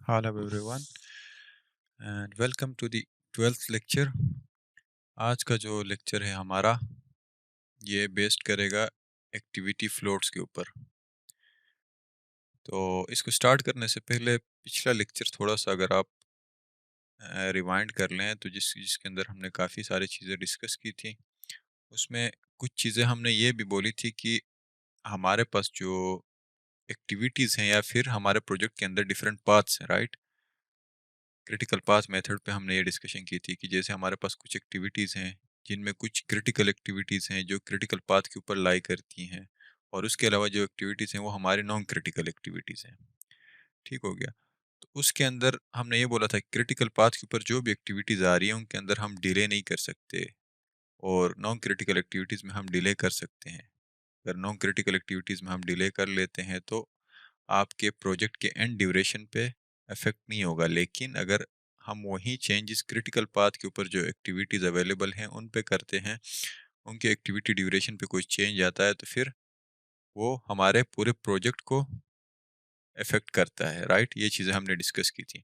Hello everyone and welcome to the 12th lecture। आज का जो लेक्चर है हमारा ये बेस्ड करेगा एक्टिविटी फ्लोट्स के ऊपर। तो इसको स्टार्ट करने से पहले पिछला लेक्चर थोड़ा सा अगर आप रिवाइंड कर लें तो जिसके अंदर हमने काफ़ी सारी चीज़ें डिस्कस की थी। उसमें कुछ चीज़ें हमने ये भी बोली थी कि हमारे पास जो एक्टिविटीज़ हैं या फिर हमारे प्रोजेक्ट के अंदर डिफरेंट पाथ्स हैं, राइट। क्रिटिकल पाथ मेथड पे हमने ये डिस्कशन की थी कि जैसे हमारे पास कुछ एक्टिविटीज़ हैं जिनमें कुछ क्रिटिकल एक्टिविटीज़ हैं जो क्रिटिकल पाथ के ऊपर लाई करती हैं, और उसके अलावा जो एक्टिविटीज़ हैं वो हमारी नॉन क्रिटिकल एक्टिविटीज़ हैं। ठीक हो गया। तो उसके अंदर हमने ये बोला था कि क्रिटिकल पाथ के ऊपर जो भी एक्टिविटीज़ आ रही हैं उनके अंदर हम डिले नहीं कर सकते, और नॉन क्रिटिकल एक्टिविटीज़ में हम डिले कर सकते हैं। अगर नॉन क्रिटिकल एक्टिविटीज़ में हम डिले कर लेते हैं तो आपके प्रोजेक्ट के एंड ड्यूरेशन पे इफेक्ट नहीं होगा, लेकिन अगर हम वही चेंजेस क्रिटिकल पाथ के ऊपर जो एक्टिविटीज़ अवेलेबल हैं उन पे करते हैं, उनके एक्टिविटी ड्यूरेशन पे कोई चेंज आता है तो फिर वो हमारे पूरे प्रोजेक्ट को इफेक्ट करता है, राइट। ये चीज़ें हमने डिस्कस की थी।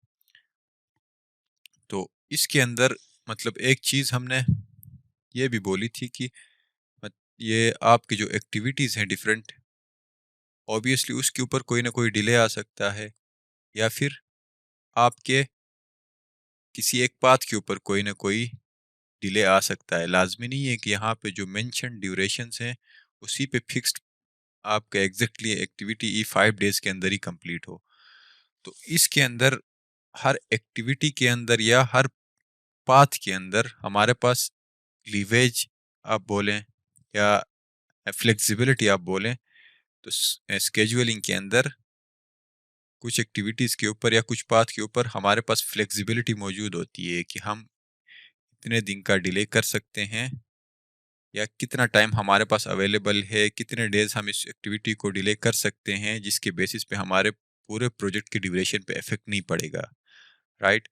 तो इसके अंदर मतलब एक चीज़ हमने ये भी बोली थी कि ये आपकी जो एक्टिविटीज़ हैं डिफरेंट, ऑब्वियसली उसके ऊपर कोई ना कोई डिले आ सकता है, या फिर आपके किसी एक पाथ के ऊपर कोई ना कोई डिले आ सकता है। लाज़मी नहीं है कि यहाँ पे जो मेंशन ड्यूरेशंस हैं उसी पे फिक्स्ड आपका एग्जैक्टली एक्टिविटी 5 डेज के अंदर ही कंप्लीट हो। तो इसके अंदर हर एक्टिविटी के अंदर या हर पाथ के अंदर हमारे पास लीवेज आप बोलें या फ्लेक्सिबिलिटी आप बोलें, तो स्केजुअलिंग के अंदर कुछ एक्टिविटीज़ के ऊपर या कुछ पाथ के ऊपर हमारे पास फ्लेक्सिबिलिटी मौजूद होती है कि हम इतने दिन का डिले कर सकते हैं, या कितना टाइम हमारे पास अवेलेबल है, कितने डेज हम इस एक्टिविटी को डिले कर सकते हैं जिसके बेसिस पे हमारे पूरे प्रोजेक्ट की ड्यूरेशन पे इफेक्ट नहीं पड़ेगा, राइट।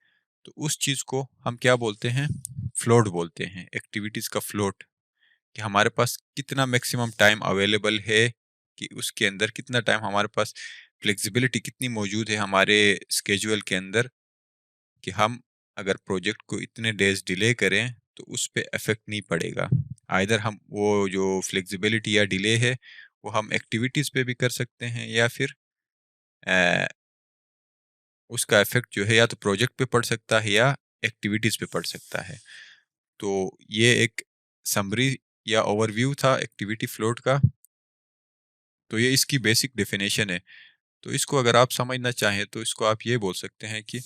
तो उस चीज़ को हम क्या बोलते हैं, फ्लोट बोलते हैं, एक्टिविटीज़ का फ्लोट। कि हमारे पास कितना मैक्सिमम टाइम अवेलेबल है, कि उसके अंदर कितना टाइम हमारे पास फ्लेक्सिबिलिटी कितनी मौजूद है हमारे स्केजुअल के अंदर, कि हम अगर प्रोजेक्ट को इतने डेज डिले करें तो उस पे इफेक्ट नहीं पड़ेगा। आइदर हम वो जो फ्लेक्सिबिलिटी या डिले है वो हम एक्टिविटीज़ पे भी कर सकते हैं, या फिर अ, उसका इफेक्ट जो है या तो प्रोजेक्ट पे पड़ सकता है या एक्टिविटीज़ पे पड़ सकता है। तो ये एक समरी या ओवरव्यू था एक्टिविटी फ्लोट का। तो ये इसकी बेसिक डेफिनेशन है। तो इसको अगर आप समझना चाहें तो इसको आप ये बोल सकते हैं कि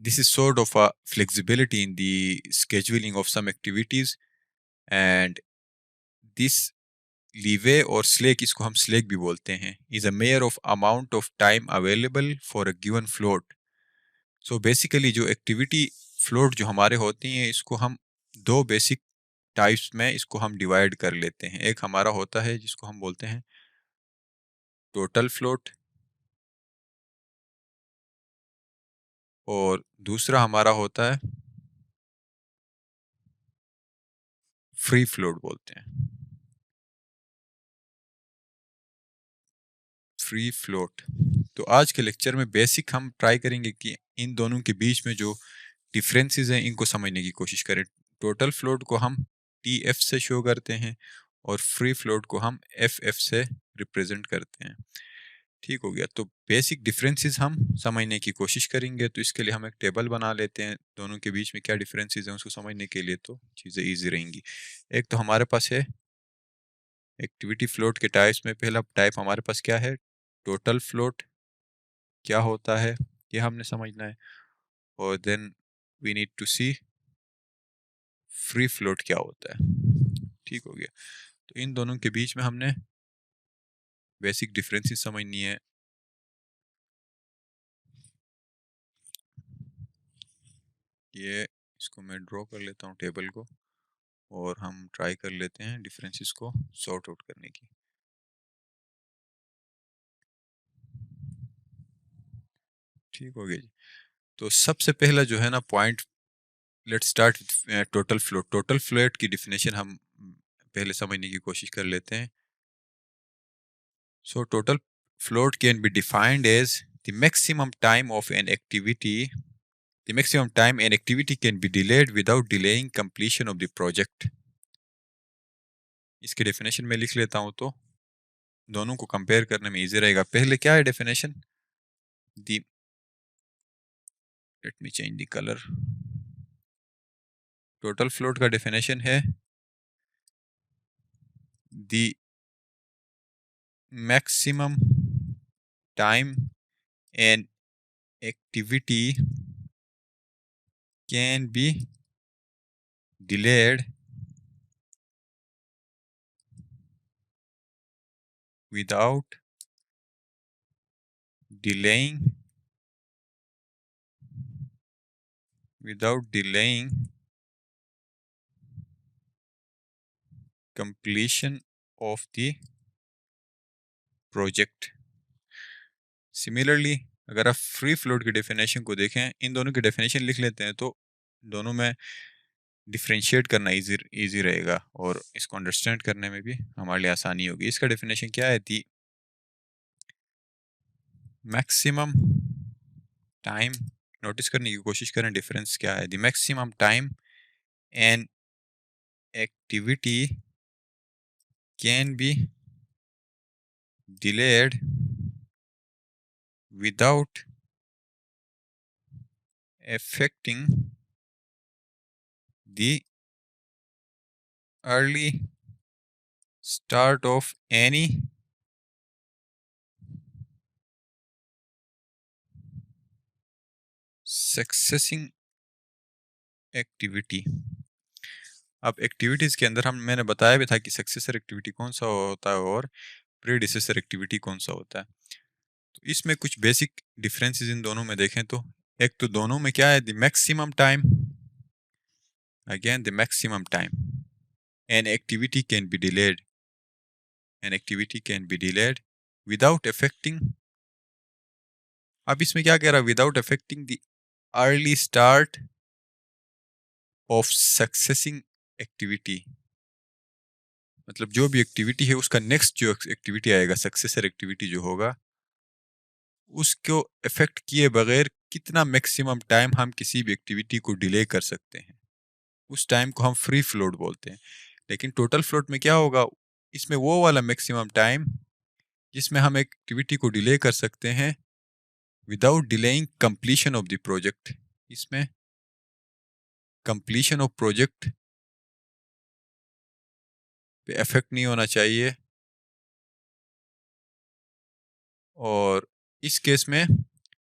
this is sort of a flexibility in the scheduling of some activities, and this leeway और slack, इसको हम slack भी बोलते हैं, is a measure of amount of time available for a given float। so basically जो activity float जो हमारे होती हैं इसको हम दो बेसिक टाइप्स में इसको हम डिवाइड कर लेते हैं। एक हमारा होता है जिसको हम बोलते हैं टोटल फ्लोट, और दूसरा हमारा होता है फ्री फ्लोट बोलते हैं, फ्री फ्लोट। तो आज के लेक्चर में बेसिक हम ट्राई करेंगे कि इन दोनों के बीच में जो डिफरेंसेस हैं इनको समझने की कोशिश करें। टोटल फ्लोट को हम टी एफ से शो करते हैं और फ्री फ्लोट को हम एफ एफ से रिप्रेजेंट करते हैं। ठीक हो गया। तो बेसिक डिफरेंसेस हम समझने की कोशिश करेंगे। तो इसके लिए हम एक टेबल बना लेते हैं दोनों के बीच में क्या डिफरेंसेस हैं उसको समझने के लिए, तो चीज़ें ईजी रहेंगी। एक तो हमारे पास है एक्टिविटी फ्लोट के टाइप्स में, पहला टाइप हमारे पास क्या है, टोटल फ्लोट क्या होता है ये हमने समझना है, और then we need to see free float क्या होता है। ठीक हो गया। तो इन दोनों के बीच में हमने बेसिक डिफरेंसेस समझनी है। ये इसको मैं ड्रॉ कर लेता हूँ टेबल को, और हम ट्राई कर लेते हैं डिफरेंसेस को सॉर्ट आउट करने की। ठीक हो गया जी। तो सबसे पहला जो है ना point, let's start total float. Total float की डिफिनेशन हम पहले समझने की कोशिश कर लेते हैं। So total float can be defined as the maximum time of an activity the maximum time an activity can be delayed without delaying completion of the project. इसकी डेफिनेशन में लिख लेता हूं तो दोनों को कंपेयर करने में इजी रहेगा। पहले क्या है definition? The let me change the colour. Total float का डेफिनेशन है the maximum time an activity can be delayed without delaying completion of the project. Similarly, अगर आप फ्री फ्लोट की डेफिनेशन को देखें, इन दोनों की डेफिनेशन लिख लेते हैं तो दोनों में डिफ्रेंशिएट करना इजी रहेगा और इसको अंडरस्टैंड करने में भी हमारे लिए आसानी होगी। इसका डेफिनेशन क्या है? दी मैक्सिमम टाइम, नोटिस करने की कोशिश करें डिफरेंस क्या है। The maximum time an activity can be delayed without affecting the early start of any succeeding activity. अब एक्टिविटीज के अंदर मैंने बताया भी था कि सक्सेसर एक्टिविटी कौन सा होता है और प्रीडिसेसर एक्टिविटी कौन सा होता है। तो इसमें कुछ बेसिक डिफरेंसेस इन दोनों में देखें तो एक तो दोनों में क्या है? The maximum time, again the maximum time an activity can be delayed, an activity can be delayed without affecting, अब इसमें क्या कह रहा है? Without affecting the early start of succeeding activity, मतलब जो भी एक्टिविटी है उसका नेक्स्ट जो एक्टिविटी आएगा, सक्सेसर एक्टिविटी जो होगा, उसको इफेक्ट किए बगैर कितना मैक्सिमम टाइम हम किसी भी एक्टिविटी को डिले कर सकते हैं, उस टाइम को हम फ्री फ्लोट बोलते हैं। लेकिन टोटल फ्लोट में क्या होगा? इसमें वो वाला मैक्सिमम टाइम जिसमें हम एक एक्टिविटी को डिले कर सकते हैं without delaying completion of the project. इसमें कंप्लीशन ऑफ प्रोजेक्ट पे इफेक्ट नहीं होना चाहिए, और इस केस में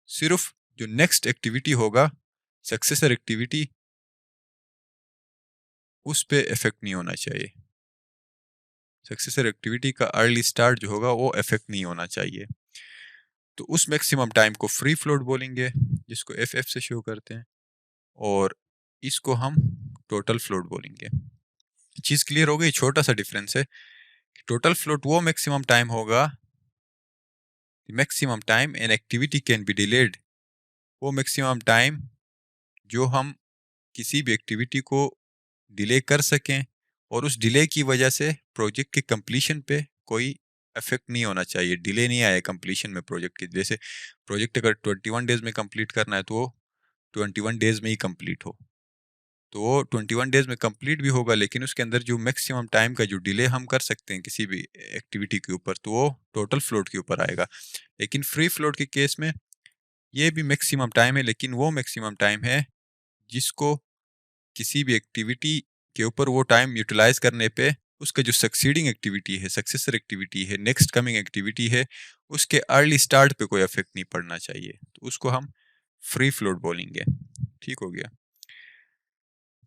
सिर्फ जो नेक्स्ट एक्टिविटी होगा, सक्सेसर एक्टिविटी, उस पे इफेक्ट नहीं होना चाहिए। सक्सेसर एक्टिविटी का अर्ली स्टार्ट जो होगा वो इफेक्ट नहीं होना चाहिए। तो उस मैक्सिमम टाइम को फ्री फ्लोट बोलेंगे, जिसको एफ से शो करते हैं, और इसको हम टोटल फ्लोट बोलेंगे। चीज क्लियर हो गई? छोटा सा डिफरेंस है। टोटल फ्लोट वो मैक्सिमम टाइम होगा, maximum time an activity can be delayed, वो मैक्सिमम टाइम जो हम किसी भी एक्टिविटी को डिले कर सकें और उस डिले की वजह से प्रोजेक्ट के कंप्लीशन पे कोई इफेक्ट नहीं होना चाहिए, डिले नहीं आए कंप्लीशन में प्रोजेक्ट के। जैसे प्रोजेक्ट अगर 21 डेज में कंप्लीट करना है तो वो 21 डेज में ही कंप्लीट हो, तो वो 21 डेज में कंप्लीट भी होगा, लेकिन उसके अंदर जो मैक्सिमम टाइम का जो डिले हम कर सकते हैं किसी भी एक्टिविटी के ऊपर, तो वो टोटल फ्लोट के ऊपर आएगा। लेकिन फ्री फ्लोट के केस में ये भी मैक्सिमम टाइम है, लेकिन वो मैक्सिमम टाइम है जिसको किसी भी एक्टिविटी के ऊपर वो टाइम यूटिलाइज करने पे उसका जो सक्सीडिंग एक्टिविटी है, सक्सेसर एक्टिविटी है, नेक्स्ट कमिंग एक्टिविटी है, उसके अर्ली स्टार्ट पे कोई इफेक्ट नहीं पड़ना चाहिए, तो उसको हम फ्री फ्लोट बोलेंगे। ठीक हो गया?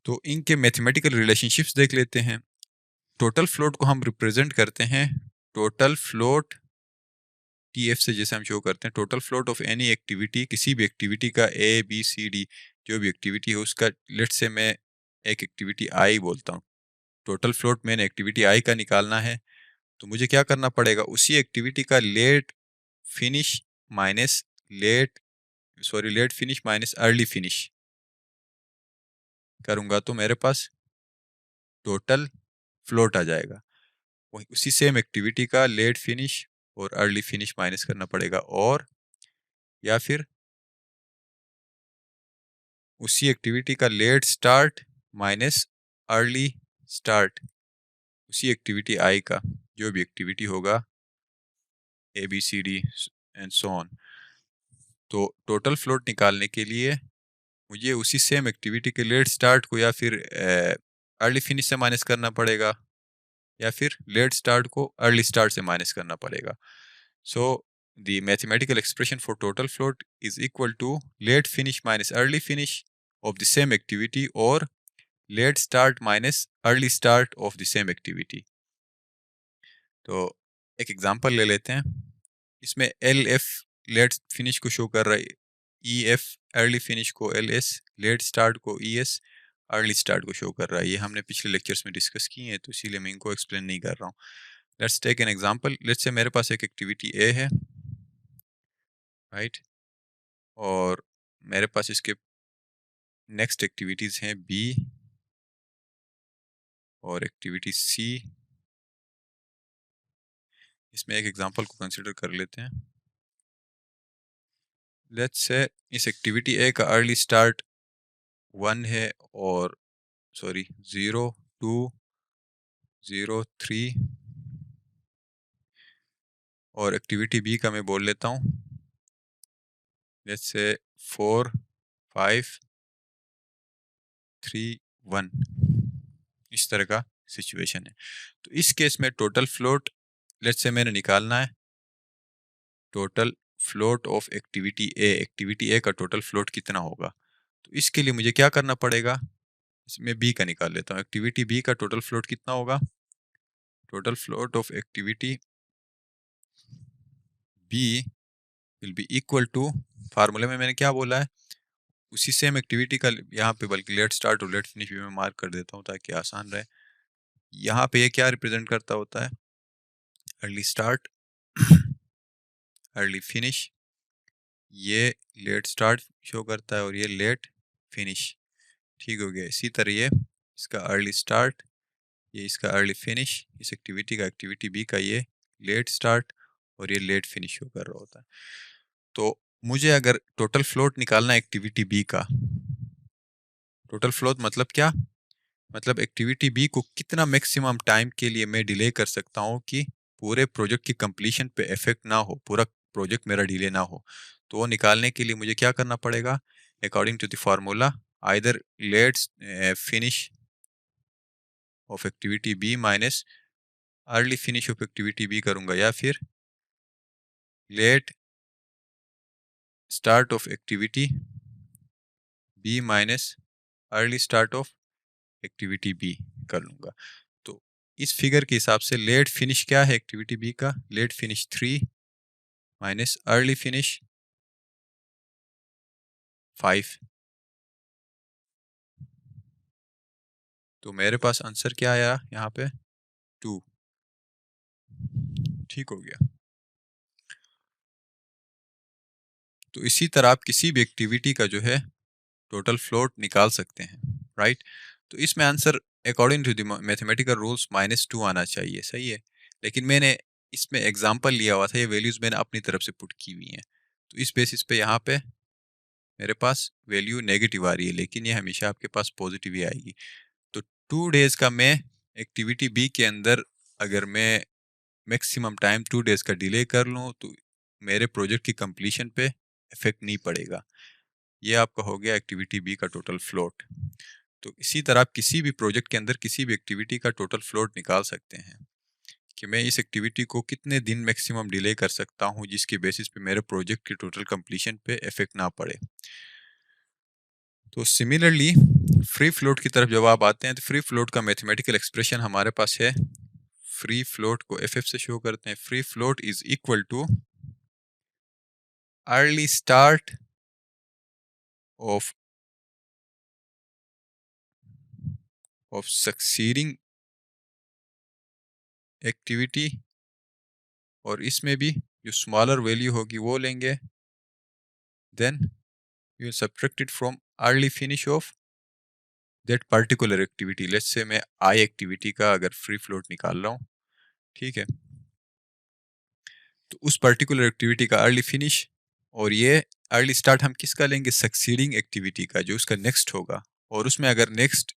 तो इनके मैथमेटिकल रिलेशनशिप्स देख लेते हैं। टोटल फ्लोट को हम रिप्रेजेंट करते हैं टोटल फ्लोट टीएफ से, जैसे हम शो करते हैं total float of any activity, किसी भी एक्टिविटी का ए बी सी डी जो भी एक्टिविटी है उसका, लेट से मैं एक एक्टिविटी आई बोलता हूँ, टोटल फ्लोट मैंने एक्टिविटी आई का निकालना है, तो मुझे क्या करना पड़ेगा? उसी एक्टिविटी का late finish minus late finish minus early finish करूंगा तो मेरे पास टोटल फ्लोट आ जाएगा। वही उसी सेम एक्टिविटी का लेट फिनिश और अर्ली फिनिश माइनस करना पड़ेगा, और या फिर उसी एक्टिविटी का late start minus early start, उसी एक्टिविटी आई का जो भी एक्टिविटी होगा ABCD एंड सो ऑन। तो टोटल फ्लोट निकालने के लिए मुझे उसी सेम एक्टिविटी के लेट स्टार्ट को या फिर अर्ली फिनिश से माइनस करना पड़ेगा, या फिर लेट स्टार्ट को अर्ली स्टार्ट से माइनस करना पड़ेगा। So the mathematical expression for total float is equal to late finish minus early finish of the same activity और late start minus early start of the same activity. तो एक example ले लेते हैं। इसमें LF लेट फिनिश को show कर रहा है, EF अर्ली फिनिश को LS, लेट स्टार्ट को ES, अर्ली स्टार्ट को शो कर रहा है। ये हमने पिछले लेक्चर्स में डिस्कस किए हैं, तो इसीलिए मैं इनको एक्सप्लेन नहीं कर रहा हूँ। Let's take an example. Let's say मेरे पास एक एक्टिविटी A है, राइट, और मेरे पास इसके नेक्स्ट एक्टिविटीज हैं B और एक्टिविटी C। इसमें एक एग्जांपल को कंसिडर कर लेते हैं। लेट्स से इस एक्टिविटी A का अर्ली स्टार्ट 1 है और 0, 2, 0, 3, और एक्टिविटी B का मैं बोल लेता हूँ लेट्स से 4, 5, 3, 1। इस तरह का सिचुएशन है। तो इस केस में टोटल फ्लोट लेट्स से मैंने निकालना है, टोटल फ्लोट ऑफ एक्टिविटी ए का टोटल फ्लोट कितना होगा। तो इसके लिए मुझे क्या करना पड़ेगा, इसमें B का निकाल लेता हूँ। एक्टिविटी B का टोटल फ्लोट कितना होगा, total float of activity B will be equal to, फार्मूले में मैंने क्या बोला है, उसी सेम एक्टिविटी का यहाँ पे बल्कि लेट स्टार्ट और लेट फिनिश भी मैं मार्क कर देता हूँ ताकि आसान रहे। यहाँ पे ये क्या रिप्रेजेंट करता होता है, अर्ली स्टार्ट, अर्ली फिनिश, ये लेट स्टार्ट शो करता है और ये लेट फिनिश। ठीक हो गया। इसी तरह ये इसका अर्ली स्टार्ट, ये इसका अर्ली फिनिश, इस एक्टिविटी का एक्टिविटी B का ये लेट स्टार्ट और ये लेट फिनिश शो कर रहा होता है। तो मुझे अगर टोटल फ्लोट निकालना है एक्टिविटी B का, टोटल फ्लोट मतलब क्या, मतलब एक्टिविटी B को कितना मैक्सिमम टाइम के लिए मैं डिले कर सकता हूँ कि पूरे प्रोजेक्ट की कंप्लीशन पे इफेक्ट ना हो, पूरा प्रोजेक्ट मेरा डिले ना हो। तो वो निकालने के लिए मुझे क्या करना पड़ेगा, according to the formula either late finish of activity B minus early finish of activity B करूंगा, या फिर late start of activity B minus early start of activity B कर लूंगा। तो इस फिगर के हिसाब से लेट फिनिश क्या है एक्टिविटी B का, late finish 3 minus early finish 5। तो मेरे पास आंसर क्या आया यहाँ पे, 2। ठीक हो गया। तो इसी तरह आप किसी भी एक्टिविटी का जो है टोटल फ्लोट निकाल सकते हैं, राइट। तो इसमें answer according to the mathematical rules -2 आना चाहिए, सही है। लेकिन मैंने इसमें एग्जांपल लिया हुआ था, ये वैल्यूज मैंने अपनी तरफ से पुट की हुई हैं, तो इस बेसिस पे यहाँ पे मेरे पास वैल्यू नेगेटिव आ रही है, लेकिन ये हमेशा आपके पास पॉजिटिव ही आएगी। तो 2 डेज का मैं एक्टिविटी B के अंदर अगर मैं मैक्सिमम टाइम 2 डेज का डिले कर लूँ तो मेरे प्रोजेक्ट की कंप्लीशन पे इफेक्ट नहीं पड़ेगा। ये आपका हो गया एक्टिविटी B का टोटल फ्लोट। तो इसी तरह आप किसी भी प्रोजेक्ट के अंदर किसी भी एक्टिविटी का टोटल फ्लोट निकाल सकते हैं कि मैं इस एक्टिविटी को कितने दिन मैक्सिमम डिले कर सकता हूँ जिसके बेसिस पे मेरे प्रोजेक्ट की टोटल कंप्लीशन पे इफेक्ट ना पड़े। तो सिमिलरली फ्री फ्लोट की तरफ जब आप आते हैं तो फ्री फ्लोट का मैथमेटिकल एक्सप्रेशन हमारे पास है, फ्री फ्लोट को FF से शो करते हैं। Free float is equal to early start of succeeding activity, और इसमें भी जो स्मॉलर वैल्यू होगी वो लेंगे, then you will subtract it from early finish of that particular activity. Let's say मैं आई एक्टिविटी का अगर फ्री फ्लोट निकाल रहा हूँ, ठीक है, तो उस पर्टिकुलर एक्टिविटी का अर्ली फिनिश और ये अर्ली स्टार्ट हम किसका लेंगे, सक्सीडिंग एक्टिविटी का, जो उसका नेक्स्ट होगा। और उसमें अगर नेक्स्ट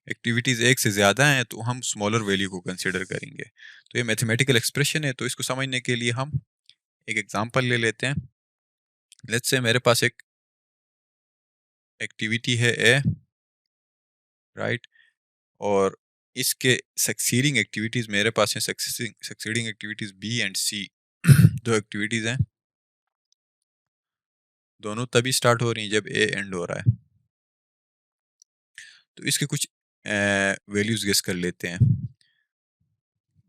एक्टिविटीज़ एक से ज़्यादा हैं तो हम स्मॉलर वैल्यू को कंसिडर करेंगे। तो ये मैथमेटिकल एक्सप्रेशन है, तो इसको समझने के लिए हम एक एग्जांपल ले लेते हैं। लेट्स से मेरे पास एक एक्टिविटी है ए, राइट, और इसके सक्सीडिंग एक्टिविटीज़ मेरे पास हैं, सक्सीडिंग एक्टिविटीज़ बी एंड सी। दो एक्टिविटीज़ हैं, दोनों तभी स्टार्ट हो रही हैं जब ए एंड हो रहा है। तो इसके कुछ वैल्यूज गेस कर लेते हैं।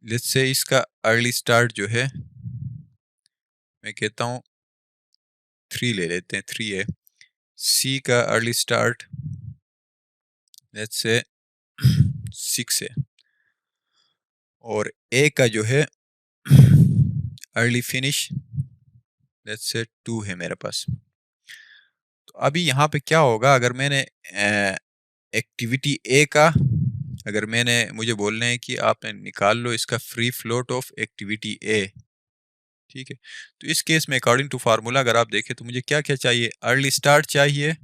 लेट्स से इसका अर्ली स्टार्ट जो है, मैं कहता हूँ 3 ले लेते हैं, 3 है। सी का अर्ली स्टार्ट लेट्स से 6 है, और ए का जो है अर्ली फिनिश लेट्स से 2 है मेरे पास। तो अभी यहाँ पे क्या होगा, अगर मैंने एक्टिविटी ए का, अगर मैंने मुझे बोलना है कि आपने निकाल लो इसका फ्री फ्लोट ऑफ एक्टिविटी ए, ठीक है। तो इस केस में अकॉर्डिंग टू फार्मूला अगर आप देखें तो मुझे क्या क्या चाहिए, अर्ली स्टार्ट चाहिए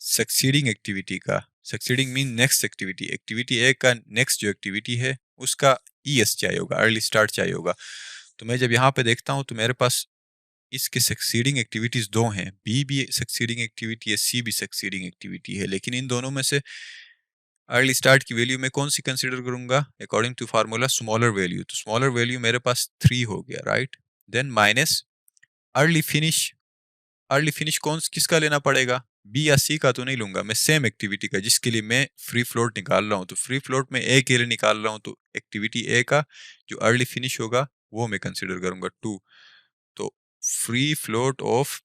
सक्सीडिंग एक्टिविटी का। Succeeding mean next activity, activity ए का नेक्स्ट जो एक्टिविटी है उसका ई एस चाहिए होगा, अर्ली स्टार्ट चाहिए होगा। तो मैं जब यहाँ पे देखता हूँ तो मेरे पास इसके सक्सीडिंग एक्टिविटीज दो हैं, बी भी सक्सीडिंग एक्टिविटी है, सी भी सक्सीडिंग एक्टिविटी है, लेकिन इन दोनों में से अर्ली स्टार्ट की वैल्यू मैं कौन सी कंसिडर करूंगा, according to formula smaller value. तो स्मॉलर वैल्यू मेरे पास 3 हो गया, right. Then minus early finish, early finish कौन किसका लेना पड़ेगा, बी या सी का तो नहीं लूंगा मैं, सेम एक्टिविटी का जिसके लिए मैं फ्री फ्लोट निकाल रहा हूँ। तो फ्री फ्लोट में ए के लिए निकाल रहा हूँ, तो एक्टिविटी ए का जो अर्ली फिनिश होगा वो मैं कंसिडर करूंगा 2। तो free float of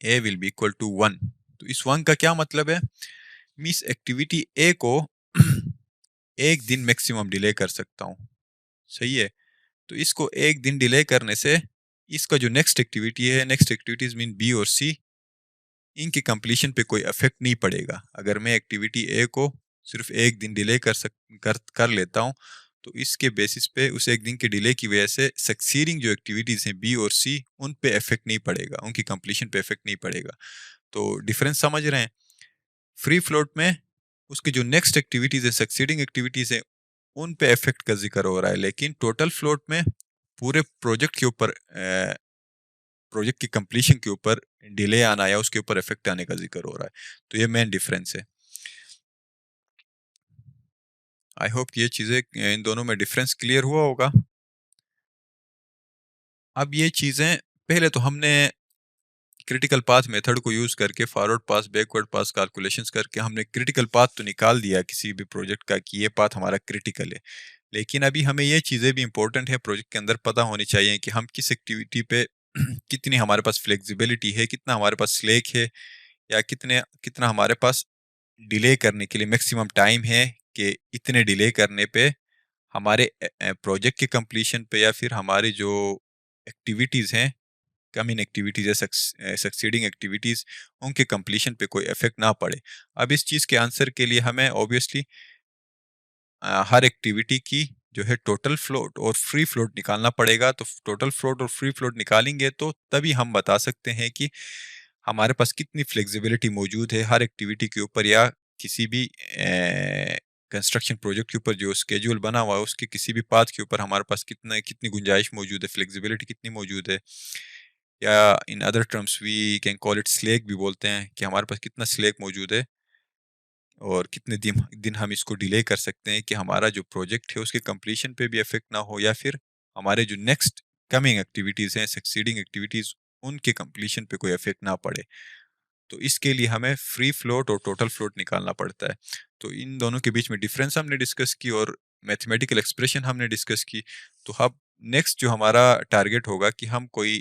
A will be equal to 1। तो इस 1 का क्या मतलब है, मीन्स एक्टिविटी ए को एक दिन मैक्सिमम डिले कर सकता हूँ, सही है। तो इसको एक दिन डिले करने से इसका जो नेक्स्ट एक्टिविटी है, नेक्स्ट एक्टिविटीज मीन बी और सी, इनकी कंप्लीशन पे कोई इफेक्ट नहीं पड़ेगा। अगर मैं एक्टिविटी ए को सिर्फ एक दिन डिले कर लेता हूँ, तो इसके बेसिस पे उस एक दिन के डिले की वजह से सक्सीडिंग जो एक्टिविटीज हैं बी और सी, उन पे इफेक्ट नहीं पड़ेगा, उनकी कंप्लीशन पे इफेक्ट नहीं पड़ेगा। तो डिफरेंस समझ रहे हैं। फ्री फ्लोट में उसकी जो नेक्स्ट एक्टिविटीज है, सक्सीडिंग एक्टिविटीज है, उन पे इफेक्ट का जिक्र हो रहा है, लेकिन टोटल फ्लोट में पूरे प्रोजेक्ट के ऊपर, प्रोजेक्ट की कंप्लीशन के ऊपर डिले आना या उसके ऊपर इफेक्ट आने का जिक्र हो रहा है। तो ये मेन डिफरेंस है। आई होप कि ये चीज़ें, इन दोनों में डिफरेंस क्लियर हुआ होगा। अब ये चीज़ें, पहले तो हमने क्रिटिकल पाथ मेथड को यूज़ करके फॉरवर्ड पास बैकवर्ड पास कैलकुलेशंस करके हमने क्रिटिकल पाथ तो निकाल दिया किसी भी प्रोजेक्ट का कि ये पाथ हमारा क्रिटिकल है। लेकिन अभी हमें ये चीज़ें भी इंपॉर्टेंट है प्रोजेक्ट के अंदर पता होनी चाहिए कि हम किस एक्टिविटी पे कितनी हमारे पास फ्लेक्सिबिलिटी है, कितना हमारे पास स्लेक है, या कितना हमारे पास डिले करने के लिए मैक्सिमम टाइम है, कि इतने डिले करने पे हमारे प्रोजेक्ट के कंप्लीशन पे या फिर हमारी जो एक्टिविटीज़ हैं, कमिंग एक्टिविटीज़ या सक्सीडिंग एक्टिविटीज़, उनके कंप्लीशन पे कोई इफेक्ट ना पड़े। अब इस चीज़ के आंसर के लिए हमें ऑब्वियसली हर एक्टिविटी की जो है टोटल फ्लोट और फ्री फ्लोट निकालना पड़ेगा। तो टोटल फ्लोट और फ्री फ्लोट निकालेंगे तो तभी हम बता सकते हैं कि हमारे पास कितनी फ्लेक्सिबिलिटी मौजूद है हर एक्टिविटी के ऊपर, या किसी भी कंस्ट्रक्शन प्रोजेक्ट के ऊपर जो स्केड्यूल बना हुआ है उसके किसी भी पाथ के ऊपर हमारे पास कितनी गुंजाइश मौजूद है, फ्लेक्सिबिलिटी कितनी मौजूद है। या in other terms we can call it slack भी बोलते हैं, कि हमारे पास कितना स्लेक मौजूद है और कितने दिन हम इसको डिले कर सकते हैं कि हमारा जो प्रोजेक्ट है उसके कंप्लीशन पे भी इफेक्ट ना हो, या फिर हमारे जो नेक्स्ट कमिंग एक्टिविटीज़ हैं, सक्सीडिंग एक्टिविटीज़, उनके कंप्लीशन पे कोई इफेक्ट ना पड़े। तो इसके लिए हमें फ्री फ्लोट और टोटल फ्लोट निकालना पड़ता है। तो इन दोनों के बीच में डिफरेंस हमने डिस्कस की और मैथमेटिकल एक्सप्रेशन हमने डिस्कस की। तो अब नेक्स्ट जो हमारा टारगेट होगा कि हम कोई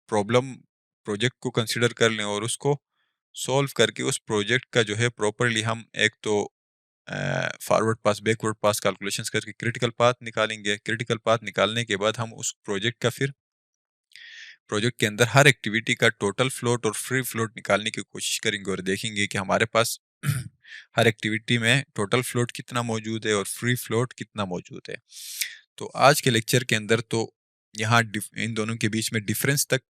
प्रॉब्लम प्रोजेक्ट को कंसिडर कर लें और उसको सॉल्व करके उस प्रोजेक्ट का जो है प्रॉपरली हम एक तो फॉरवर्ड पास बैकवर्ड पास कैलकुलेशंस करके क्रिटिकल पाथ निकालेंगे। क्रिटिकल पाथ निकालने के बाद हम उस प्रोजेक्ट का फिर प्रोजेक्ट के अंदर हर एक्टिविटी का टोटल फ्लोट और फ्री फ्लोट निकालने की कोशिश करेंगे और देखेंगे कि हमारे पास हर एक्टिविटी में टोटल फ्लोट कितना मौजूद है और फ्री फ्लोट कितना मौजूद है। तो आज के लेक्चर के अंदर तो यहाँ इन दोनों के बीच में डिफरेंस तक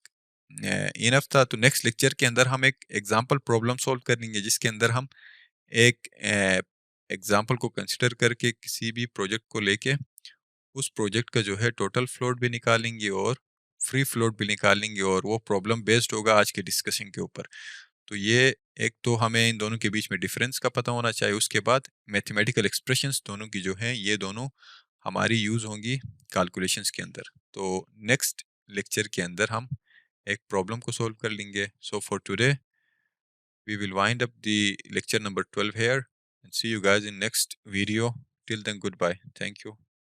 इनफ था। तो नेक्स्ट लेक्चर के अंदर हम एक एग्जांपल प्रॉब्लम सॉल्व करेंगे, जिसके अंदर हम एक एग्जांपल को कंसिडर करके किसी भी प्रोजेक्ट को लेके उस प्रोजेक्ट का जो है टोटल फ्लोट भी निकालेंगे और फ्री फ्लोट भी निकालेंगे, और वो प्रॉब्लम बेस्ड होगा आज के डिस्कशन के ऊपर। तो ये एक तो हमें इन दोनों के बीच में डिफरेंस का पता होना चाहिए। उसके बाद मैथमेटिकल एक्सप्रेशंस दोनों की जो हैं ये दोनों हमारी यूज़ होंगी कैलकुलेशंस के अंदर। तो नेक्स्ट लेक्चर के अंदर हम एक प्रॉब्लम को सॉल्व कर लेंगे। So for today we will wind up the lecture number 12 here and see you guys in next video. Till then, goodbye. Thank you.